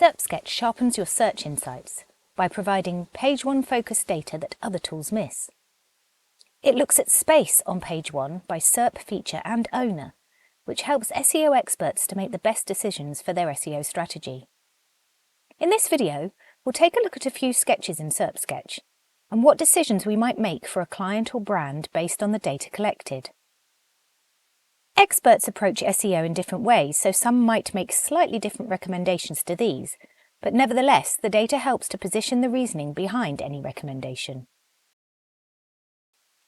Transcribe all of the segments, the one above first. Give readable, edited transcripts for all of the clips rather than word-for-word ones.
SERPsketch sharpens your search insights by providing page 1 focused data that other tools miss. It looks at space on page 1 by SERP feature and owner, which helps SEO experts to make the best decisions for their SEO strategy. In this video, we'll take a look at a few sketches in SERPsketch and what decisions we might make for a client or brand based on the data collected. Experts approach SEO in different ways, so some might make slightly different recommendations to these, but nevertheless, the data helps to position the reasoning behind any recommendation.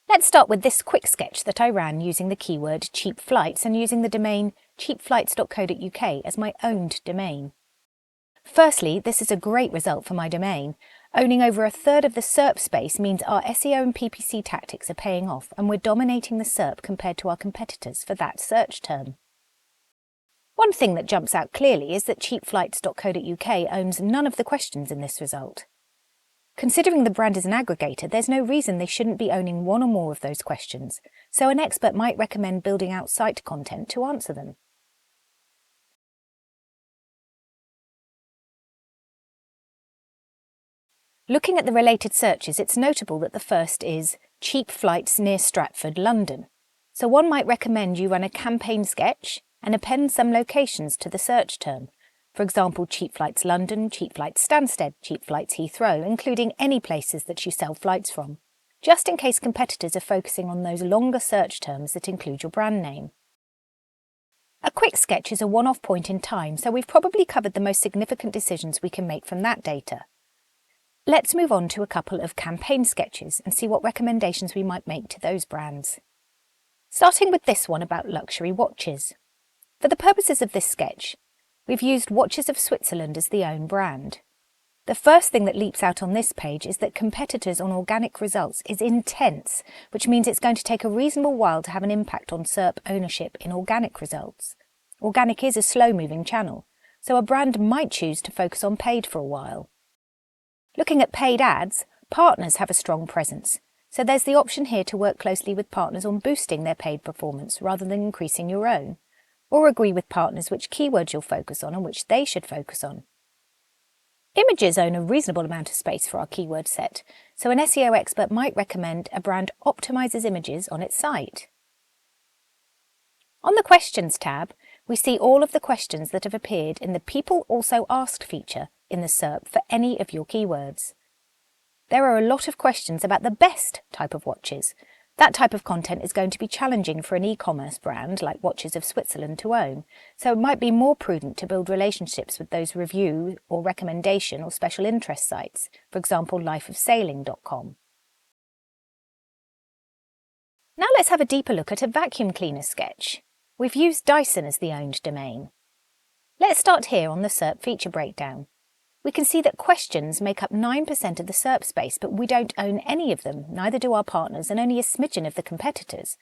Let's start with this quick sketch that I ran using the keyword cheap flights and using the domain cheapflights.co.uk as my owned domain. Firstly, this is a great result for my domain. Owning over a third of the SERP space means our SEO and PPC tactics are paying off and we're dominating the SERP compared to our competitors for that search term. One thing that jumps out clearly is that cheapflights.co.uk owns none of the questions in this result. Considering the brand is an aggregator, there's no reason they shouldn't be owning one or more of those questions, so an expert might recommend building out site content to answer them. Looking at the related searches, it's notable that the first is cheap flights near Stratford, London. So one might recommend you run a campaign sketch and append some locations to the search term. For example, cheap flights London, cheap flights Stansted, cheap flights Heathrow, including any places that you sell flights from, just in case competitors are focusing on those longer search terms that include your brand name. A quick sketch is a one-off point in time, so we've probably covered the most significant decisions we can make from that data. Let's move on to a couple of campaign sketches and see what recommendations we might make to those brands. Starting with this one about luxury watches. For the purposes of this sketch, we've used Watches of Switzerland as the own brand. The first thing that leaps out on this page is that competitors on organic results is intense, which means it's going to take a reasonable while to have an impact on SERP ownership in organic results. Organic is a slow-moving channel, so a brand might choose to focus on paid for a while. Looking at paid ads, partners have a strong presence, so there's the option here to work closely with partners on boosting their paid performance rather than increasing your own, or agree with partners which keywords you'll focus on and which they should focus on. Images own a reasonable amount of space for our keyword set, so an SEO expert might recommend a brand optimizes images on its site. On the Questions tab, we see all of the questions that have appeared in the People Also Asked feature in the SERP for any of your keywords. There are a lot of questions about the best type of watches. That type of content is going to be challenging for an e-commerce brand like Watches of Switzerland to own, so it might be more prudent to build relationships with those review or recommendation or special interest sites, for example lifeofsailing.com. Now let's have a deeper look at a vacuum cleaner sketch. We've used Dyson as the owned domain. Let's start here on the SERP feature breakdown. We can see that questions make up 9% of the SERP space, but we don't own any of them, neither do our partners, and only a smidgen of the competitors.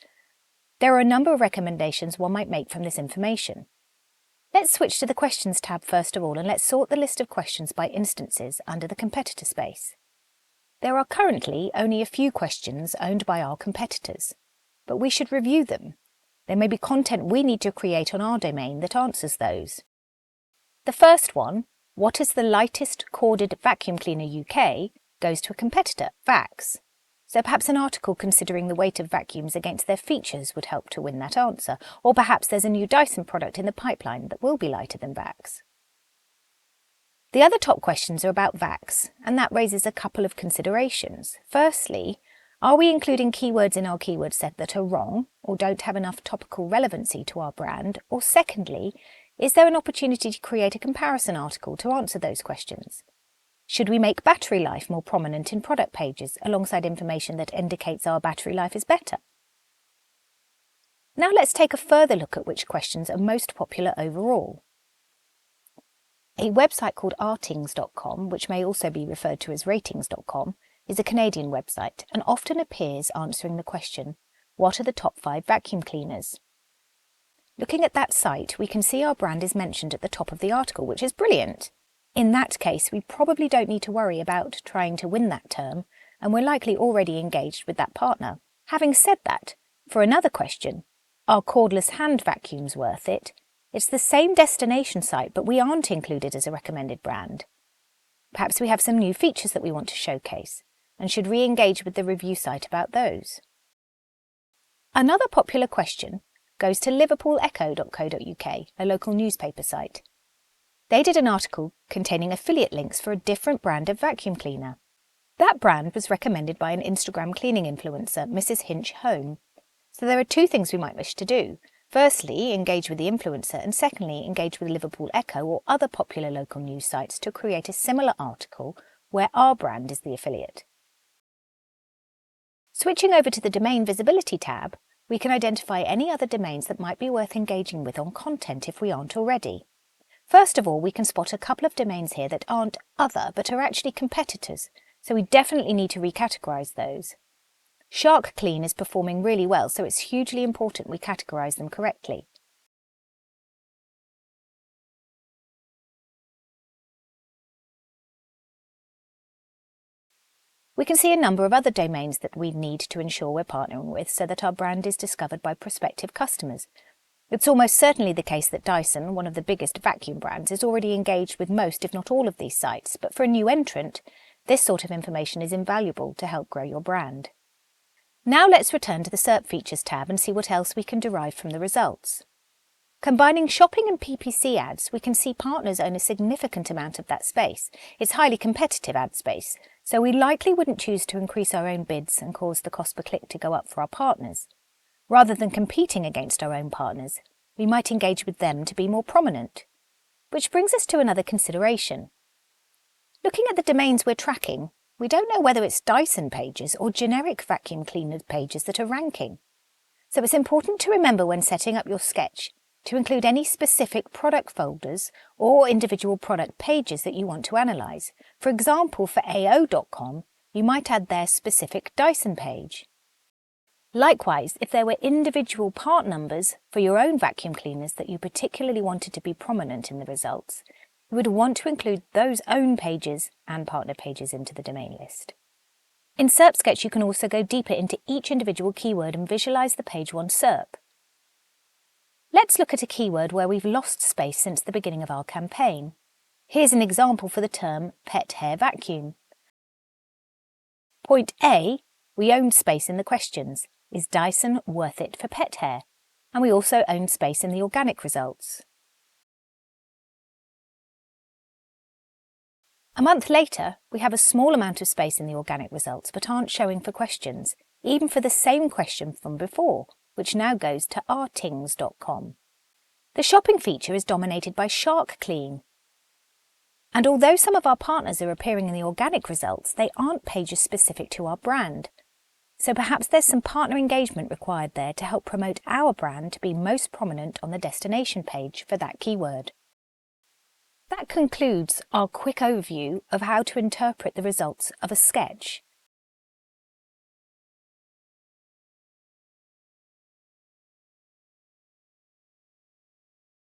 There are a number of recommendations one might make from this information. Let's switch to the Questions tab first of all, and let's sort the list of questions by instances under the competitor space. There are currently only a few questions owned by our competitors, but we should review them. There may be content we need to create on our domain that answers those. The first one, what is the lightest corded vacuum cleaner UK, goes to a competitor, Vax. So perhaps an article considering the weight of vacuums against their features would help to win that answer, or perhaps there's a new Dyson product in the pipeline that will be lighter than Vax. The other top questions are about Vax, and that raises a couple of considerations. Firstly, are we including keywords in our keyword set that are wrong or don't have enough topical relevancy to our brand? Or secondly, is there an opportunity to create a comparison article to answer those questions? Should we make battery life more prominent in product pages alongside information that indicates our battery life is better? Now let's take a further look at which questions are most popular overall. A website called artings.com, which may also be referred to as ratings.com, is a Canadian website and often appears answering the question, what are the top 5 vacuum cleaners? Looking at that site, we can see our brand is mentioned at the top of the article, which is brilliant. In that case, we probably don't need to worry about trying to win that term, and we're likely already engaged with that partner. Having said that, for another question, are cordless hand vacuums worth it? It's the same destination site, but we aren't included as a recommended brand. Perhaps we have some new features that we want to showcase and should re-engage with the review site about those. Another popular question goes to liverpoolecho.co.uk, a local newspaper site. They did an article containing affiliate links for a different brand of vacuum cleaner. That brand was recommended by an Instagram cleaning influencer, Mrs. Hinch Home. So there are two things we might wish to do. Firstly, engage with the influencer, and secondly, engage with Liverpool Echo or other popular local news sites to create a similar article where our brand is the affiliate. Switching over to the Domain Visibility tab, we can identify any other domains that might be worth engaging with on content if we aren't already. First of all, we can spot a couple of domains here that aren't other but are actually competitors, so we definitely need to recategorise those. Shark Clean is performing really well, so it's hugely important we categorise them correctly. We can see a number of other domains that we need to ensure we're partnering with so that our brand is discovered by prospective customers. It's almost certainly the case that Dyson, one of the biggest vacuum brands, is already engaged with most, if not all, of these sites, but for a new entrant, this sort of information is invaluable to help grow your brand. Now let's return to the SERP Features tab and see what else we can derive from the results. Combining shopping and PPC ads, we can see partners own a significant amount of that space. It's highly competitive ad space, so we likely wouldn't choose to increase our own bids and cause the cost per click to go up for our partners. Rather than competing against our own partners, we might engage with them to be more prominent. Which brings us to another consideration. Looking at the domains we're tracking, we don't know whether it's Dyson pages or generic vacuum cleaner pages that are ranking. So it's important to remember when setting up your sketch to include any specific product folders or individual product pages that you want to analyse. For example, for AO.com, you might add their specific Dyson page. Likewise, if there were individual part numbers for your own vacuum cleaners that you particularly wanted to be prominent in the results, you would want to include those own pages and partner pages into the domain list. In SERPsketch, you can also go deeper into each individual keyword and visualise the page one SERP. Let's look at a keyword where we've lost space since the beginning of our campaign. Here's an example for the term pet hair vacuum. Point A, we own space in the questions. Is Dyson worth it for pet hair? And we also own space in the organic results. A month later, we have a small amount of space in the organic results but aren't showing for questions, even for the same question from before, which now goes to ourtings.com. The shopping feature is dominated by Shark Clean. And although some of our partners are appearing in the organic results, they aren't pages specific to our brand. So perhaps there's some partner engagement required there to help promote our brand to be most prominent on the destination page for that keyword. That concludes our quick overview of how to interpret the results of a sketch.